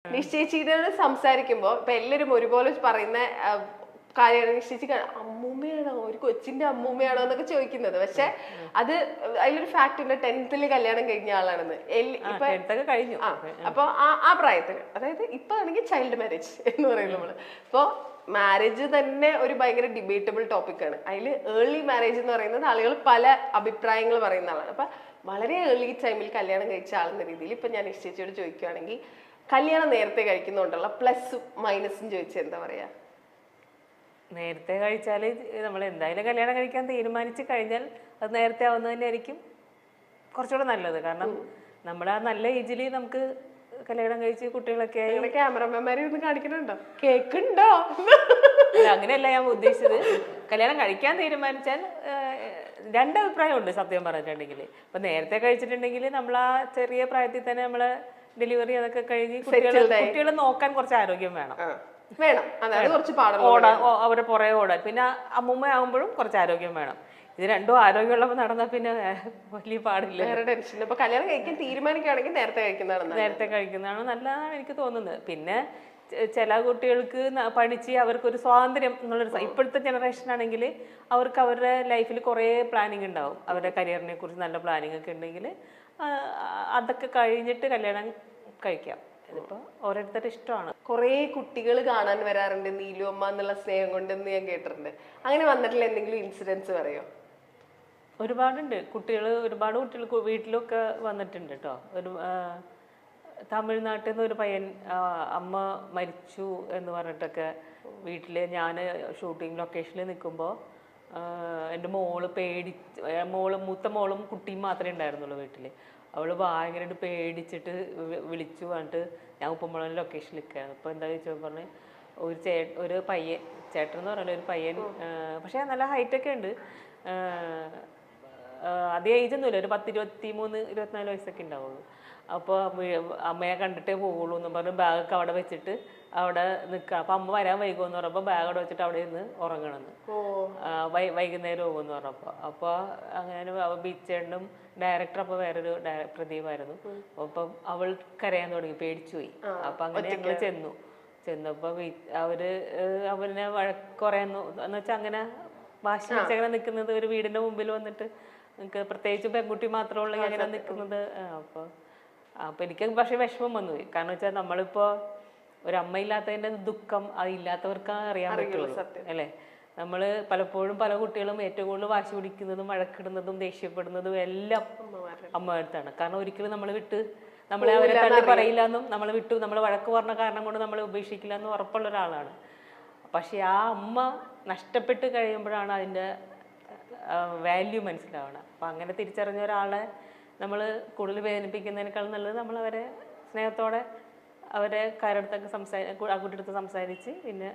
നിശ്ചയിച്ചിട്ട് സംസാരിക്കുമ്പോ ഇപ്പൊ എല്ലാരും ഒരുപോലെ പറയുന്ന കാര്യമാണ് നിശ്ചയിച്ച് അമ്മൂമ്മയാണോ ഒരു കൊച്ചിന്റെ അമ്മൂമ്മയാണോ എന്നൊക്കെ ചോദിക്കുന്നത്. പക്ഷെ അത് അതിലൊരു ഫാക്ട് ഉണ്ട്, 10th കല്യാണം കഴിഞ്ഞ ആളാണെന്ന്. അപ്പൊ ആ പ്രായത്തിൽ, അതായത് ഇപ്പൊ ആണെങ്കിൽ ചൈൽഡ് മാരേജ് എന്ന് പറയും നമ്മള്. ഇപ്പൊ മാരേജ് തന്നെ ഒരു ഭയങ്കര ഡിബേറ്റബിൾ ടോപ്പിക്കാണ്. അതിൽ ഏർലി മാരേജ് എന്ന് പറയുന്നത് ആളുകൾ പല അഭിപ്രായങ്ങൾ പറയുന്ന ആളാണ്. അപ്പൊ വളരെ ഏർലി ടൈമിൽ കല്യാണം കഴിച്ച ആളെന്ന രീതിയിൽ ഇപ്പൊ ഞാൻ നിശ്ചയിച്ചോട് ചോദിക്കുകയാണെങ്കിൽ കല്യാണം നേരത്തെ കഴിക്കുന്നതുകൊണ്ടുള്ള പ്ലസും മൈനസും ചോദിച്ചാൽ എന്താ പറയാ? നേരത്തെ കഴിച്ചാൽ നമ്മൾ എന്തായാലും കല്യാണം കഴിക്കാൻ തീരുമാനിച്ചു കഴിഞ്ഞാൽ അത് നേരത്തെ ആവുന്നത് തന്നെയായിരിക്കും കുറച്ചുകൂടെ നല്ലത്. കാരണം നമ്മൾ ആ നല്ല ഏജിൽ നമുക്ക് കല്യാണം കഴിച്ച് കുട്ടികളൊക്കെ ആയി. ക്യാമറമാൻമാരെ ഒന്ന് കാണിക്കണുണ്ടോ? കേക്കുണ്ടോ? അങ്ങനെയല്ല ഞാൻ ഉദ്ദേശിച്ചത്. കല്യാണം കഴിക്കാൻ തീരുമാനിച്ചാൽ രണ്ടഭിപ്രായമുണ്ട് സത്യം പറഞ്ഞിട്ടുണ്ടെങ്കിൽ. ഇപ്പൊ നേരത്തെ കഴിച്ചിട്ടുണ്ടെങ്കിൽ നമ്മൾ ആ ചെറിയ പ്രായത്തിൽ തന്നെ നമ്മളെ ഡെലിവറി അതൊക്കെ കഴിഞ്ഞ് കുട്ടികളെ നോക്കാൻ കുറച്ച് ആരോഗ്യം വേണം. അവരെ പുറകെ ഓടാൻ. പിന്നെ അമ്മൂമ്മ ആകുമ്പോഴും കുറച്ച് ആരോഗ്യം വേണം. ഇത് രണ്ടും ആരോഗ്യമുള്ളപ്പോൾ നടന്നാൽ പിന്നെ വലിയ പാടില്ല. കല്യാണം കഴിക്കാൻ തീരുമാനിക്കുകയാണെങ്കിൽ നേരത്തെ കഴിക്കുന്നതാണ് നല്ലതാണ് എനിക്ക് തോന്നുന്നത്. പിന്നെ ചില കുട്ടികൾക്ക് പഠിച്ച് അവർക്കൊരു സ്വാതന്ത്ര്യം എന്നുള്ളൊരു, ഇപ്പോഴത്തെ ജനറേഷൻ ആണെങ്കിൽ അവർക്ക് അവരുടെ ലൈഫിൽ കുറേ പ്ലാനിങ് ഉണ്ടാവും. അവരുടെ കരിയറിനെ കുറിച്ച് നല്ല പ്ലാനിങ് ഒക്കെ ഉണ്ടെങ്കിൽ അതൊക്കെ കഴിഞ്ഞിട്ട് കല്യാണം കഴിക്കാം. ഇതിപ്പോ ഓരോരുത്തരുടെ ഇഷ്ടമാണ്. കുറെ കുട്ടികൾ കാണാൻ വരാറുണ്ട് നീലു അമ്മ എന്നുള്ള സ്നേഹം കൊണ്ടെന്ന് ഞാൻ കേട്ടിട്ടുണ്ട്. അങ്ങനെ വന്നിട്ടുള്ള എന്തെങ്കിലും ഇൻസിഡൻസ് പറയോ? ഒരുപാടുണ്ട്. ഒരുപാട് കുട്ടികൾ വീട്ടിലൊക്കെ വന്നിട്ടുണ്ട് കേട്ടോ. തമിഴ്നാട്ടിൽ നിന്ന് ഒരു പയ്യൻ അമ്മ മരിച്ചു എന്ന് പറഞ്ഞിട്ടൊക്കെ വീട്ടില് ഞാൻ ഷൂട്ടിംഗ് ലൊക്കേഷനിൽ നിൽക്കുമ്പോൾ എൻ്റെ മൂത്ത മോളും കുട്ടിയും മാത്രമേ ഉണ്ടായിരുന്നുള്ളൂ വീട്ടില്. അവള് ഭയങ്കരമായിട്ട് പേടിച്ചിട്ട് വിളിച്ചു പറഞ്ഞിട്ട് ഞാൻ ഉപ്പുമുളക് ലൊക്കേഷനിൽ നിൽക്കുകയാണ്. അപ്പോൾ എന്താ ചോദിച്ചപ്പോൾ പറഞ്ഞ് ഒരു പയ്യൻ, ചേട്ടൻ എന്ന് പറഞ്ഞാൽ ഒരു പയ്യൻ, പക്ഷെ നല്ല ഹൈറ്റൊക്കെ ഉണ്ട്, അധികം ഏജൊന്നുമില്ല, ഒരു 23-24 വയസ്സൊക്കെ ഉണ്ടാവുള്ളൂ. അപ്പോൾ അമ്മയെ കണ്ടിട്ടേ പോകുള്ളൂ എന്ന് പറഞ്ഞ് ബാഗൊക്കെ അവിടെ വെച്ചിട്ട് അവിടെ നിൽക്കുക. അപ്പം അമ്മ വരാൻ വൈകുമെന്ന് പറഞ്ഞപ്പോൾ ബാഗ് അവിടെ വെച്ചിട്ട് അവിടെ നിന്ന് ഉറങ്ങണമെന്ന്, വൈകുന്നേരം പോകുമെന്ന് പറഞ്ഞപ്പോൾ. അപ്പോൾ അങ്ങനെ ബീച്ചേട്ടനും ഡയറക്ടർ അപ്പോൾ വേറൊരു പ്രദീപായിരുന്നു. അപ്പം അവൾ കരയാൻ തുടങ്ങി, പേടിച്ചു പോയി. അപ്പം അങ്ങനെ ഞങ്ങൾ ചെന്നപ്പോൾ അവനെ വഴക്കുറയുന്നു എന്ന് വെച്ചാൽ അങ്ങനെ വാശി വെച്ചങ്ങനെ നിൽക്കുന്നത്, ഒരു വീടിൻ്റെ മുമ്പിൽ വന്നിട്ട് നിങ്ങൾക്ക് പ്രത്യേകിച്ച് പെൺകുട്ടി മാത്രമുള്ള അങ്ങനെ നിൽക്കുന്നത്. അപ്പോൾ എനിക്ക് പക്ഷേ വിഷമം വന്നു പോയി. കാരണം വെച്ചാൽ നമ്മളിപ്പോൾ ഒരു അമ്മയില്ലാത്തതിൻ്റെ ദുഃഖം അതില്ലാത്തവർക്കാണ് അറിയാൻ പറ്റുള്ളൂ അല്ലേ. നമ്മൾ പലപ്പോഴും പല കുട്ടികളും ഏറ്റവും കൂടുതൽ വാശി പിടിക്കുന്നതും വഴക്കിടുന്നതും ദേഷ്യപ്പെടുന്നതും എല്ലാം അമ്മയടുത്താണ്. കാരണം ഒരിക്കലും നമ്മളെ അവരെ തള്ളി പറയില്ല എന്നും നമ്മൾ വഴക്ക് പറഞ്ഞ കാരണം കൊണ്ട് നമ്മളെ ഉപേക്ഷിക്കില്ല എന്നും ഉറപ്പുള്ള ഒരാളാണ്. പക്ഷെ ആ അമ്മ നഷ്ടപ്പെട്ട് കഴിയുമ്പോഴാണ് അതിൻ്റെ വാല്യൂ മനസ്സിലാവണം. അപ്പം അങ്ങനെ തിരിച്ചറിഞ്ഞ ഒരാളെ നമ്മൾ കൂടുതൽ വേദനിപ്പിക്കുന്നതിനേക്കാൾ നല്ലത് നമ്മളവരെ സ്നേഹത്തോടെ അവരെ കാര്യടുത്തൊക്കെ ആ കുട്ടിയെടുത്ത് സംസാരിച്ച് പിന്നെ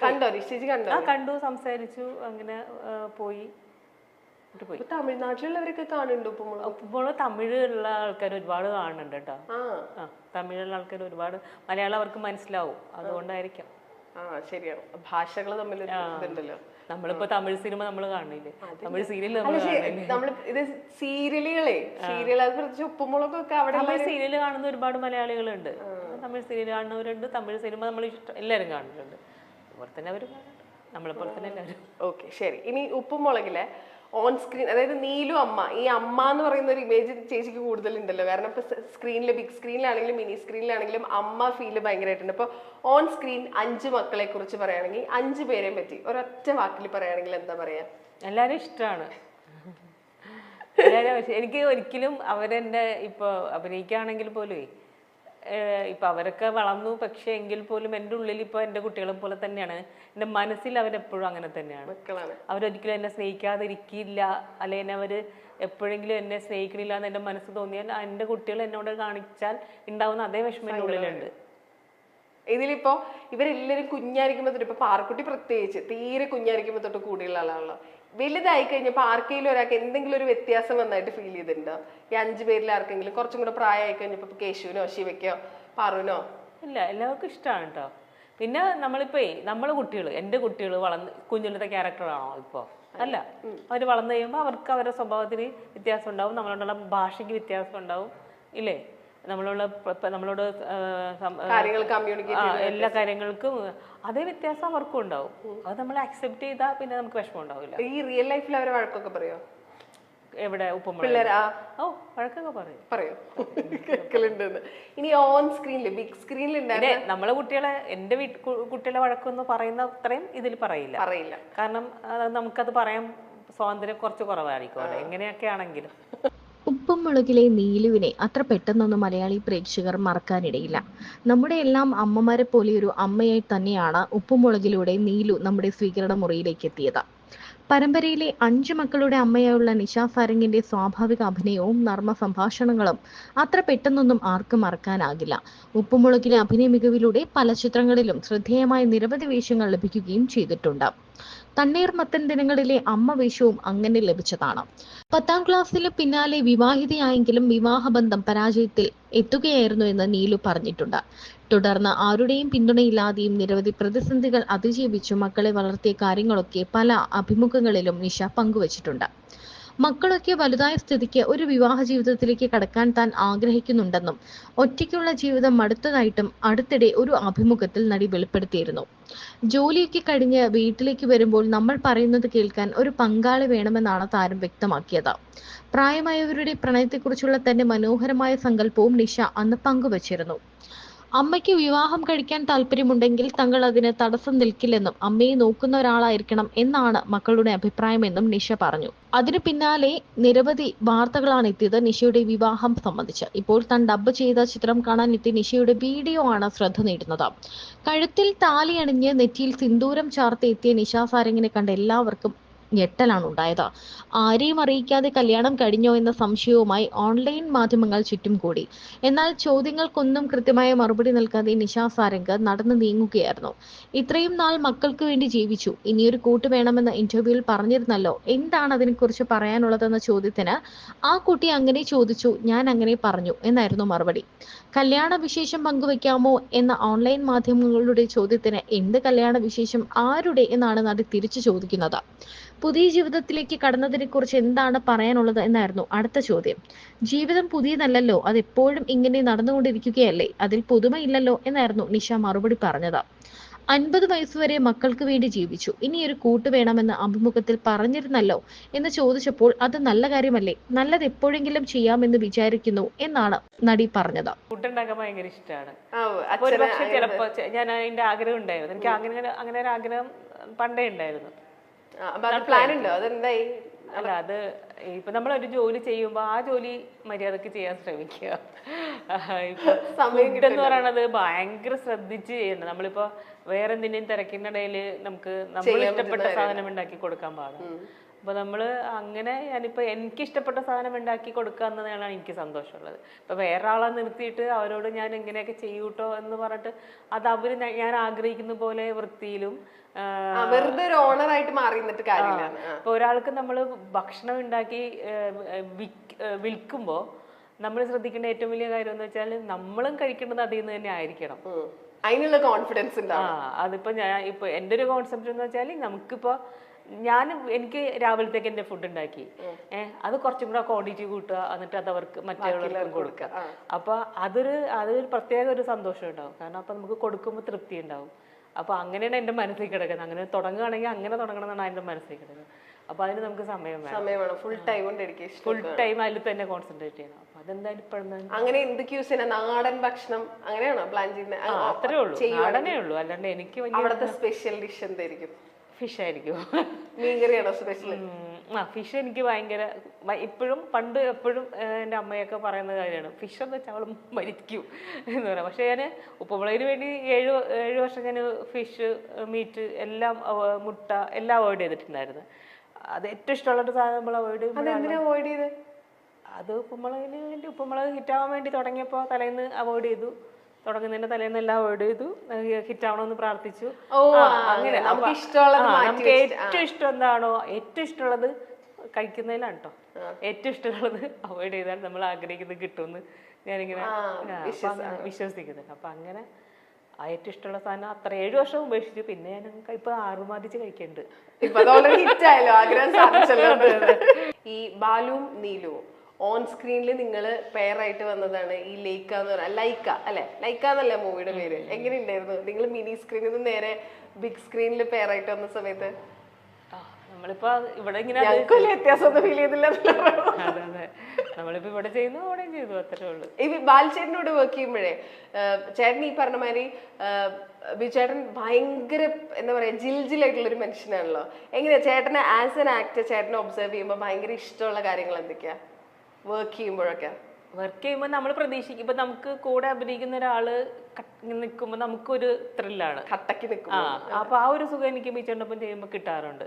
കണ്ടു, സംസാരിച്ചു, അങ്ങനെ പോയി. തമിഴ്നാട്ടിലുള്ളവരൊക്കെ കാണുന്നുണ്ട് ഉപ്പുമുളക്. തമിഴിലുള്ള ആൾക്കാർ ഒരുപാട് കാണുന്നുണ്ട് കേട്ടോ. തമിഴിലുള്ള ആൾക്കാർ ഒരുപാട്, മലയാളം അവർക്ക് മനസ്സിലാവും, അതുകൊണ്ടായിരിക്കാം. ശരിയാണ്, ഭാഷകൾ തമ്മിൽ ഇതുണ്ടല്ലോ. നമ്മളിപ്പോ തമിഴ് സിനിമ നമ്മൾ കാണില്ലേ, തമിഴ് സീരിയൽ ഉപ്പുമുളകൊക്കെ അവിടെ സീരിയൽ കാണുന്ന ഒരുപാട് മലയാളികളുണ്ട്, തമിഴ് സീരിയൽ കാണുന്നവരുണ്ട്, തമിഴ് സിനിമ നമ്മൾ എല്ലാവരും കാണുന്നുണ്ട്. അതുപോലെ തന്നെ അവർ നമ്മളെപ്പോലെ തന്നെ എല്ലാവരും. ഓക്കെ, ശരി. ഇനി ഉപ്പുമുളകിലെ ഓൺ സ്ക്രീൻ, അതായത് നീലു അമ്മ, ഈ അമ്മ എന്ന് പറയുന്ന ഒരു ഇമേജ് ചേച്ചിക്ക് കൂടുതലുണ്ടല്ലോ. കാരണം ഇപ്പൊ സ്ക്രീനിൽ, ബിഗ് സ്ക്രീനിലാണെങ്കിലും മിനി സ്ക്രീനിലാണെങ്കിലും അമ്മ ഫീല് ഭയങ്കരമായിട്ടുണ്ട്. ഇപ്പൊ ഓൺ സ്ക്രീൻ 5 മക്കളെ കുറിച്ച് പറയുകയാണെങ്കിൽ 5 പേരെയും പറ്റി ഒരൊറ്റ വാക്കിൽ പറയുകയാണെങ്കിൽ എന്താ പറയാ? എല്ലാരും ഇഷ്ടമാണ്. എനിക്ക് ഒരിക്കലും അവരെന്റെ ഇപ്പൊ അഭിനയിക്കുകയാണെങ്കിൽ പോലും ഇപ്പൊ അവരൊക്കെ വളർന്നു, പക്ഷെ എങ്കിൽ പോലും എൻ്റെ ഉള്ളിൽ ഇപ്പൊ എൻ്റെ കുട്ടികളെ പോലെ തന്നെയാണ്. എൻ്റെ മനസ്സിൽ അവരെപ്പോഴും അങ്ങനെ തന്നെയാണ്. അവരൊരിക്കലും എന്നെ സ്നേഹിക്കാതിരിക്കില്ല, അല്ലെങ്കിൽ അവര് എപ്പോഴെങ്കിലും എന്നെ സ്നേഹിക്കണില്ല എന്ന് എൻ്റെ മനസ്സ് തോന്നിയാൽ എൻ്റെ കുട്ടികൾ എന്നോട് കാണിച്ചാൽ ഉണ്ടാവുന്ന അതേ വിഷമം എൻ്റെ ഉള്ളിലുണ്ട്. ഇതിലിപ്പോ ഇവരെല്ലാരും കുഞ്ഞായിരിക്കുമ്പോ തൊട്ട്, ഇപ്പൊ പാർക്കുട്ടി പ്രത്യേകിച്ച് തീരെ കുഞ്ഞായിരിക്കുമ്പോ തൊട്ട് കൂടിയുള്ള ആളാണല്ലോ. വലുതായി കഴിഞ്ഞപ്പോ ആർക്കെങ്കിലും ഒരാൾക്ക് എന്തെങ്കിലും ഒരു വ്യത്യാസം വന്നായിട്ട് ഫീൽ ചെയ്തിട്ടുണ്ടോ? ഈ 5 പേരിൽ ആർക്കെങ്കിലും കുറച്ചും കൂടെ പ്രായമായി കഴിഞ്ഞപ്പോ കേശുവിനോ ശിവയ്ക്കോ പാറുവിനോ? ഇല്ല, എല്ലാവർക്കും ഇഷ്ടമാണ് കേട്ടോ. പിന്നെ നമ്മളിപ്പോ നമ്മളെ കുട്ടികൾ, എൻ്റെ കുട്ടികൾ കുഞ്ഞിലത്തെ ക്യാരക്ടറാണോ ഇപ്പൊ? അല്ല, അവർ വളർന്നു കഴിയുമ്പോൾ അവർക്ക് അവരുടെ സ്വഭാവത്തിന് വ്യത്യാസം ഉണ്ടാവും, നമ്മളോടുള്ള ഭാഷയ്ക്ക് വ്യത്യാസം ഉണ്ടാവും, ഇല്ലേ? നമ്മളോട് കാര്യങ്ങൾ കമ്മ്യൂണിക്കേറ്റ് എല്ലാ കാര്യങ്ങൾക്കും അതേ വ്യത്യാസം അവർക്കും ഉണ്ടാവും. അത് നമ്മൾ അക്സെപ്റ്റ് ചെയ്താൽ പിന്നെ നമുക്ക് വിഷമം ഉണ്ടാവില്ല. ഈ റിയൽ ലൈഫിൽ അവരെ വഴക്കൊക്കെ പറയോ? എവിടെ ഉപ്പുമുളക്? ഓ വഴക്കൊക്കെ പറയും. ഇനി ഓൺ സ്ക്രീനില് ബിഗ് സ്ക്രീനിൽ നമ്മളെ കുട്ടികളെ, എന്റെ കുട്ടികളെ വഴക്കൊന്നും പറയുന്ന അത്രയും ഇതിൽ പറയില്ല. കാരണം നമുക്കത് പറയാൻ സ്വാതന്ത്ര്യം കുറച്ച് കുറവായിരിക്കും എങ്ങനെയൊക്കെ ആണെങ്കിലും. ഉപ്പും മുളകിലെ നീലുവിനെ അത്ര പെട്ടെന്നൊന്നും മലയാളി പ്രേക്ഷകർ മറക്കാനിടയില്ല. നമ്മുടെ എല്ലാം അമ്മമാരെ പോലെ ഒരു അമ്മയായി തന്നെയാണ് ഉപ്പുമുളകിലൂടെ നീലു നമ്മുടെ സ്വീകരണ മുറിയിലേക്ക് എത്തിയത്. പരമ്പരയിലെ 5 മക്കളുടെ അമ്മയായുള്ള നിഷ സാരംഗിന്റെ സ്വാഭാവിക അഭിനയവും നർമ്മ സംഭാഷണങ്ങളും അത്ര പെട്ടെന്നൊന്നും ആർക്കും മറക്കാനാകില്ല. ഉപ്പുമുളകിലെ അഭിനയ മികവിലൂടെ പല ചിത്രങ്ങളിലും ശ്രദ്ധേയമായ നിരവധി വേഷങ്ങൾ ലഭിക്കുകയും ചെയ്തിട്ടുണ്ട്. തണ്ണീർമത്തൻ ദിനങ്ങളിലെ അമ്മ വേഷവും അങ്ങനെ ലഭിച്ചതാണ്. 10ാം ക്ലാസ്സിന് പിന്നാലെ വിവാഹിതയായെങ്കിലും വിവാഹബന്ധം പരാജയത്തിൽ എത്തുകയായിരുന്നു എന്ന് നീലു പറഞ്ഞിട്ടുണ്ട്. തുടർന്ന് ആരുടെയും പിന്തുണയില്ലാതെയും നിരവധി പ്രതിസന്ധികൾ അതിജീവിച്ചു മക്കളെ വളർത്തിയ കാര്യങ്ങളൊക്കെ പല അഭിമുഖങ്ങളിലും നിഷ പങ്കുവച്ചിട്ടുണ്ട്. മക്കളൊക്കെ വലുതായ സ്ഥിതിക്ക് ഒരു വിവാഹ ജീവിതത്തിലേക്ക് കടക്കാൻ താൻ ആഗ്രഹിക്കുന്നുണ്ടെന്നും ഒറ്റയ്ക്കുള്ള ജീവിതം മടുത്തതായിട്ടും അടുത്തിടെ ഒരു അഭിമുഖത്തിൽ നടി വെളിപ്പെടുത്തിയിരുന്നു. ജോലിയൊക്കെ കഴിഞ്ഞ് വീട്ടിലേക്ക് വരുമ്പോൾ നമ്മൾ പറയുന്നത് കേൾക്കാൻ ഒരു പങ്കാളി വേണമെന്നാണ് താരം വ്യക്തമാക്കിയത്. പ്രായമായവരുടെ പ്രണയത്തെക്കുറിച്ചുള്ള തന്റെ മനോഹരമായ സങ്കല്പവും നിഷ അന്ന് പങ്കുവച്ചിരുന്നു. അമ്മയ്ക്ക് വിവാഹം കഴിക്കാൻ താല്പര്യമുണ്ടെങ്കിൽ തങ്ങൾ അതിന് തടസ്സം നിൽക്കില്ലെന്നും അമ്മയെ നോക്കുന്ന ഒരാളായിരിക്കണം എന്നാണ് മക്കളുടെ അഭിപ്രായമെന്നും നിഷ പറഞ്ഞു. അതിനു പിന്നാലെ നിരവധി വാർത്തകളാണ് എത്തിയത് നിഷയുടെ വിവാഹം സംബന്ധിച്ച്. ഇപ്പോൾ താൻ ഡബ്ബ് ചെയ്ത ചിത്രം കാണാൻ എത്തിയ നിഷയുടെ വീഡിയോ ആണ് ശ്രദ്ധ നേടുന്നത്. കഴുത്തിൽ താലി അണിഞ്ഞ് നെറ്റിയിൽ സിന്ദൂരം ചാർത്തി എത്തിയ നിഷ സാരംഗിനെ കണ്ട എല്ലാവർക്കും ഞെട്ടലാണ് ഉണ്ടായത്. ആരെയും അറിയിക്കാതെ കല്യാണം കഴിഞ്ഞോ എന്ന സംശയവുമായി ഓൺലൈൻ മാധ്യമങ്ങൾ ചുറ്റും കൂടി. എന്നാൽ ചോദ്യങ്ങൾക്കൊന്നും കൃത്യമായ മറുപടി നൽകാതെ നിഷ സാരംഗ് നടന്നു നീങ്ങുകയായിരുന്നു. ഇത്രയും നാൾ മക്കൾക്ക് വേണ്ടി ജീവിച്ചു, ഇനിയൊരു കൂട്ട് വേണമെന്ന് ഇന്റർവ്യൂവിൽ പറഞ്ഞിരുന്നല്ലോ, എന്താണ് അതിനെക്കുറിച്ച് പറയാനുള്ളതെന്ന ചോദ്യത്തിന് ആ കുട്ടി അങ്ങനെ ചോദിച്ചു, ഞാൻ അങ്ങനെ പറഞ്ഞു എന്നായിരുന്നു മറുപടി. കല്യാണ വിശേഷം പങ്കുവെക്കാമോ എന്ന ഓൺലൈൻ മാധ്യമങ്ങളുടെ ചോദ്യത്തിന് എന്ത് കല്യാണ വിശേഷം, ആരുടെ എന്നാണ് നടി തിരിച്ചു ചോദിക്കുന്നത്. പുതിയ ജീവിതത്തിലേക്ക് കടന്നതിനെ കുറിച്ച് എന്താണ് പറയാനുള്ളത് എന്നായിരുന്നു അടുത്ത ചോദ്യം. ജീവിതം പുതിയതല്ലല്ലോ, അതെപ്പോഴും ഇങ്ങനെ നടന്നുകൊണ്ടിരിക്കുകയല്ലേ, അതിൽ പുതുമയില്ലല്ലോ എന്നായിരുന്നു നിഷ മറുപടി പറഞ്ഞത്. 50 വയസ്സുവരെ മക്കൾക്ക് വേണ്ടി ജീവിച്ചു, ഇനിയൊരു കൂട്ട് വേണമെന്ന് അഭിമുഖത്തിൽ പറഞ്ഞിരുന്നല്ലോ എന്ന് ചോദിച്ചപ്പോൾ അത് നല്ല കാര്യമല്ലേ, നല്ലത് എപ്പോഴെങ്കിലും ചെയ്യാമെന്ന് വിചാരിക്കുന്നു എന്നാണ് നടി പറഞ്ഞത്. ഫുഡ് ഉണ്ടാക്കാൻ ഭയങ്കര ഇഷ്ടമാണ്. ഒരു പക്ഷെ ചിലപ്പോ ഞാൻ അതിന്റെ ആഗ്രഹം ഉണ്ടായിരുന്നു. എനിക്ക് അങ്ങനെ ഒരു ആഗ്രഹം പണ്ടേ ഉണ്ടായിരുന്നു. അല്ല, അത് ഇപ്പൊ നമ്മളൊരു ജോലി ചെയ്യുമ്പോ ആ ജോലി മര്യാദക്ക് ചെയ്യാൻ ശ്രമിക്കുക. ഇപ്പൊ ഫുഡ് എന്ന് പറയണത് ഭയങ്കര ശ്രദ്ധിച്ച് ചെയ്യണം. നമ്മളിപ്പോ വേറെ എന്തിനേയും തിരക്കിനിടയില് നമുക്ക് നമ്മൾ ഇഷ്ടപ്പെട്ട സാധനം ഉണ്ടാക്കി കൊടുക്കാൻ പാടില്ല. അപ്പൊ നമ്മള് അങ്ങനെ ഞാനിപ്പോ എനിക്ക് ഇഷ്ടപ്പെട്ട സാധനം ഉണ്ടാക്കി കൊടുക്കുക എന്നതാണ് എനിക്ക് സന്തോഷമുള്ളത്. ഇപ്പൊ വേറെ ആളെ നിർത്തിയിട്ട് അവരോട് ഞാൻ എങ്ങനെയൊക്കെ ചെയ്യൂട്ടോ എന്ന് പറഞ്ഞിട്ട് അത് അവര് ഞാൻ ആഗ്രഹിക്കുന്ന പോലെ വൃത്തിയിലും വെറുതെ ഒരു ഓണറായിട്ട് മാറി നിന്നിട്ട് കാര്യമില്ല. ഇപ്പൊ ഒരാൾക്ക് നമ്മൾ ഭക്ഷണം ഉണ്ടാക്കി വിൽക്കുമ്പോ നമ്മൾ ശ്രദ്ധിക്കേണ്ട ഏറ്റവും വലിയ കാര്യം എന്ന് വെച്ചാൽ നമ്മളും കഴിക്കേണ്ടത് അതിൽ നിന്ന് തന്നെ ആയിരിക്കണം. അതിനുള്ള കോൺഫിഡൻസ് അതിപ്പോ ഇപ്പൊ എന്റെ ഒരു കോൺസെപ്റ്റ് എന്ന് വെച്ചാൽ നമുക്കിപ്പോ എനിക്ക് രാവിലത്തേക്ക് എന്റെ ഫുഡ് ഉണ്ടാക്കി അത് കുറച്ചും കൂടെ ക്വാണ്ടിറ്റി കൂട്ടുക, എന്നിട്ട് അത് അവർക്ക് മറ്റുള്ളവർക്കും കൊടുക്കുക. അപ്പൊ അതൊരു പ്രത്യേക ഒരു സന്തോഷം ഉണ്ടാവും. കാരണം അപ്പൊ നമുക്ക് കൊടുക്കുമ്പോൾ തൃപ്തി ഉണ്ടാവും. അപ്പൊ അങ്ങനെയാണ് എന്റെ മനസ്സിൽ കിടക്കുന്നത്. അങ്ങനെ തുടങ്ങുകയാണെങ്കിൽ അങ്ങനെ തുടങ്ങണം എന്നാണ് എന്റെ മനസ്സിൽ കിടക്കുന്നത്. അപ്പൊ അതിന് നമുക്ക് സമയം വേണം. ഫുൾ ടൈം അതിൽ തന്നെ കോൺസെൻട്രേറ്റ് ചെയ്യണം. അപ്പൊ അതെന്തായാലും ഇപ്പോഴും അങ്ങനെ എന്തൊക്കെ യൂസ് ചെയ്യുന്ന നാടൻ ഭക്ഷണം അങ്ങനെയാണോ പ്ലാൻ ചെയ്യുന്നത്? അത്രേ ഉള്ളൂ, നാടനേ ഉള്ളൂ. അല്ലാണ്ട് എനിക്ക് അവിടുത്തെ സ്പെഷ്യൽ ഡിഷ് എന്തായിരിക്കും? ഫിഷ് ആയിരിക്കും. മീൻകറിയാണോ സ്പെഷ്യൽ? ഫിഷ് എനിക്ക് ഭയങ്കര ഇപ്പോഴും പണ്ട് എപ്പോഴും എൻ്റെ അമ്മയൊക്കെ പറയുന്ന കാര്യമാണ്, ഫിഷ് എന്ന് വെച്ചാൽ അവൾ മരിക്കും എന്ന് പറയാം. പക്ഷെ ഞാൻ ഉപ്പുമുളകിന് വേണ്ടി 7 വർഷം ഞാൻ ഫിഷ്, മീറ്റ് എല്ലാം, മുട്ട എല്ലാം അവോയ്ഡ് ചെയ്തിട്ടുണ്ടായിരുന്നു. അത് ഏറ്റവും ഇഷ്ടമുള്ളൊരു സാധനം നമ്മൾ അവോയ്ഡ് ചെയ്ത് അത് ഉപ്പുമുളകിന് വേണ്ടി, ഉപ്പുമുളക് ഹിറ്റാവാൻ വേണ്ടി തുടങ്ങിയപ്പോൾ തലേന്ന് അവോയ്ഡ് ചെയ്തു. തുടങ്ങുന്നതിന്റെ തലേന്ന് എല്ലാം അവോയ്ഡ് ചെയ്തു. ഹിറ്റാവണമെന്ന് പ്രാർത്ഥിച്ചു. അങ്ങനെ നമുക്ക് ഏറ്റവും ഇഷ്ടം എന്താണോ, ഏറ്റവും ഇഷ്ടമുള്ളത് കഴിക്കുന്നതിലാണ് കേട്ടോ. ഏറ്റവും ഇഷ്ടമുള്ളത് അവോയ്ഡ് ചെയ്താൽ നമ്മൾ ആഗ്രഹിക്കുന്നത് കിട്ടുമെന്ന് ഞാനിങ്ങനെ വിശ്വസിക്കുന്നുണ്ട്. അപ്പൊ അങ്ങനെ ഏറ്റവും ഇഷ്ടമുള്ള സാധനം അത്ര 7 വർഷം ഉപേക്ഷിച്ചു. പിന്നെ ഞാൻ ഇപ്പൊ ആറുമാതിച്ച് കഴിക്കുന്നുണ്ട്. ഈ ബാലുവും നീലുവും ഓൺ സ്ക്രീനിൽ നിങ്ങൾ പെയറായിട്ട് വന്നതാണ് ഈ ലൈക്ക എന്ന് പറഞ്ഞാൽ ലൈക്ക അല്ലെ, ലൈക്ക എന്നല്ലേ മൂവിയുടെ പേര്. എങ്ങനെയുണ്ടായിരുന്നു നിങ്ങൾ മിനി സ്ക്രീനിൽ നിന്ന് നേരെ ബിഗ് സ്ക്രീനിൽ പെയറായിട്ട് വന്ന സമയത്ത്? നമ്മളിപ്പോ ഇവിടെ ഇങ്ങനെ വ്യത്യാസം ഫീൽ ചെയ്തില്ല. അതെ അതെ, നമ്മളിപ്പോ ഇവിടെ ചെയ്യുന്നു അവിടെയും ചെയ്തു, അത്രേ ഉള്ളൂ. ഈ ബാലചേട്ടനോട് വർക്ക് ചെയ്യുമ്പോഴേ ചേട്ടൻ ഈ പറഞ്ഞ മാതിരി ബിജുചേട്ടൻ ഭയങ്കര എന്താ പറയാ ജിൽജിലായിട്ടുള്ള ഒരു മനുഷ്യനാണല്ലോ. എങ്ങനെയാ ചേട്ടനെ ആസ് എൻ ആക്ടർ ചേട്ടനെ ഒബ്സർവ് ചെയ്യുമ്പോൾ ഭയങ്കര ഇഷ്ടമുള്ള കാര്യങ്ങൾ എന്തൊക്കെയാ വർക്ക് ചെയ്യുമ്പോഴൊക്കെ? വർക്ക് ചെയ്യുമ്പോൾ നമ്മൾ പ്രതീക്ഷിക്കും, ഇപ്പൊ നമുക്ക് കൂടെ അഭിനയിക്കുന്ന ഒരാള് നിൽക്കുമ്പോൾ നമുക്കൊരു ത്രില്ലാണ്, കട്ടക്ക് നിൽക്കും. അപ്പൊ ആ ഒരു സുഖം എനിക്ക് ബീച്ചോടൊപ്പം ചെയ്യുമ്പോൾ കിട്ടാറുണ്ട്.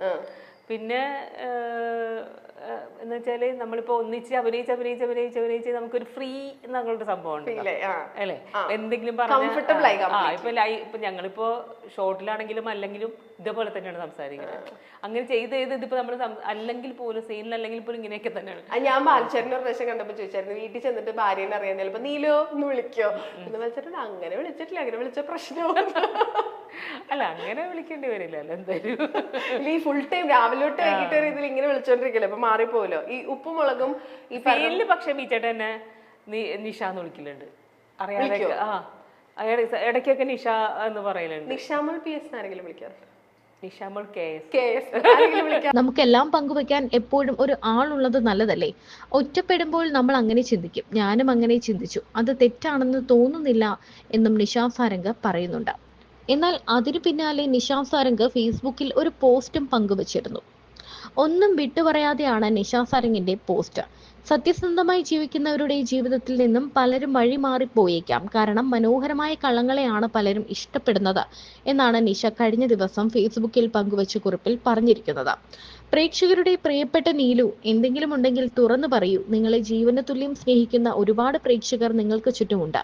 പിന്നെ എന്ന് വെച്ചാല് നമ്മളിപ്പോ ഒന്നിച്ച് അഭിനയിച്ച് നമുക്കൊരു ഫ്രീ എന്നുള്ളൊരു സംഭവം ഉണ്ട് അല്ലെ, എന്തെങ്കിലും ഇപ്പൊ ഞങ്ങളിപ്പോ ഷോർട്ടിലാണെങ്കിലും അല്ലെങ്കിലും ഇതേപോലെ തന്നെയാണ് സംസാരിക്കുന്നത്. അങ്ങനെ ചെയ്ത് ഇതിപ്പോ നമ്മൾ അല്ലെങ്കിൽ പോലും സീനിലല്ലെങ്കിൽ പോലും ഇങ്ങനെയൊക്കെ തന്നെയാണ്. ഞാൻ ബാലചേട്ടനെ ഒരു പ്രാവശ്യം കണ്ടപ്പോ ചോദിച്ചായിരുന്നു, വീട്ടിൽ ചെന്നിട്ട് ഭാര്യനെ അറിയാൻ ചിലപ്പോ നീലോ എന്ന് വിളിക്കോ എന്ന് വെച്ചിട്ടുണ്ട്. അങ്ങനെ വിളിച്ചിട്ടില്ല, അങ്ങനെ വിളിച്ച പ്രശ്നവും അല്ല, അങ്ങനെ വിളിക്കേണ്ടി വരില്ലല്ലോ എന്തായാലും. ഈ ഫുൾ ടൈം രാവിലെ തൊട്ട് വൈകിട്ട് വരെ ഇതിൽ ഇങ്ങനെ വിളിച്ചോണ്ടിരിക്കല്ലോ, അപ്പൊ മാറിപ്പോലോ ഈ ഉപ്പുമുളകും ഈ ഫീലില്. പക്ഷെ ബീച്ചേട്ടൻ എന്നെ നിഷാന്ന് വിളിക്കലുണ്ട്, അറിയാതെ. ഇടയ്ക്കൊക്കെ നിഷ എന്ന് പറയലുണ്ട്. നിഷാമൾ PS ആരെങ്കിലും വിളിക്കാറുണ്ട്? നിഷാമൾ KS. നമുക്കെല്ലാം പങ്കുവെക്കാൻ എപ്പോഴും ഒരു ആളുള്ളത് നല്ലതല്ലേ? ഒറ്റപ്പെടുമ്പോൾ നമ്മൾ അങ്ങനെ ചിന്തിക്കും. ഞാനും അങ്ങനെ ചിന്തിച്ചു. അത് തെറ്റാണെന്ന് തോന്നുന്നില്ല എന്നും നിഷാ സാരംഗ് പറയുന്നുണ്ട്. എന്നാൽ അതിനു പിന്നാലെ നിഷാ സാരംഗ് ഫേസ്ബുക്കിൽ ഒരു പോസ്റ്റും പങ്കുവച്ചിരുന്നു. ഒന്നും വിട്ടുപറയാതെയാണ് നിഷാ സാരംഗിന്റെ പോസ്റ്റ്. സത്യസന്ധമായി ജീവിക്കുന്നവരുടെ ജീവിതത്തിൽ നിന്നും പലരും വഴിമാറിപ്പോയേക്കാം. കാരണം മനോഹരമായ കള്ളങ്ങളെയാണ് പലരും ഇഷ്ടപ്പെടുന്നത് എന്നാണ് നിഷ കഴിഞ്ഞ ദിവസം ഫേസ്ബുക്കിൽ പങ്കുവച്ച കുറിപ്പിൽ പറഞ്ഞിരിക്കുന്നത്. പ്രേക്ഷകരുടെ പ്രിയപ്പെട്ട നീലു, എന്തെങ്കിലും ഉണ്ടെങ്കിൽ തുറന്നു പറയൂ. നിങ്ങളെ ജീവന തുല്യം സ്നേഹിക്കുന്ന ഒരുപാട് പ്രേക്ഷകർ നിങ്ങൾക്ക് ചുറ്റുമുണ്ട്.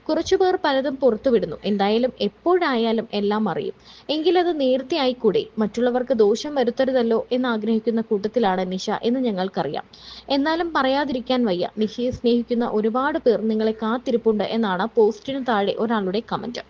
കുറച്ചുപേർ പലതും പുറത്തുവിടുന്നു. എന്തായാലും എപ്പോഴായാലും എല്ലാം അറിയും. എങ്കിലത് നേരത്തെ ആയിക്കൂടെ? മറ്റുള്ളവർക്ക് ദോഷം വരുത്തരുതല്ലോ എന്ന് ആഗ്രഹിക്കുന്ന കൂട്ടത്തിലാണ് നിഷ എന്ന് ഞങ്ങൾക്കറിയാം. എന്നാലും പറയാതിരിക്കാൻ വയ്യ. നിഷയെ സ്നേഹിക്കുന്ന ഒരുപാട് പേർ നിങ്ങളെ കാത്തിരിപ്പുണ്ട് എന്നാണ് പോസ്റ്റിനു താഴെ ഒരാളുടെ കമന്റ്.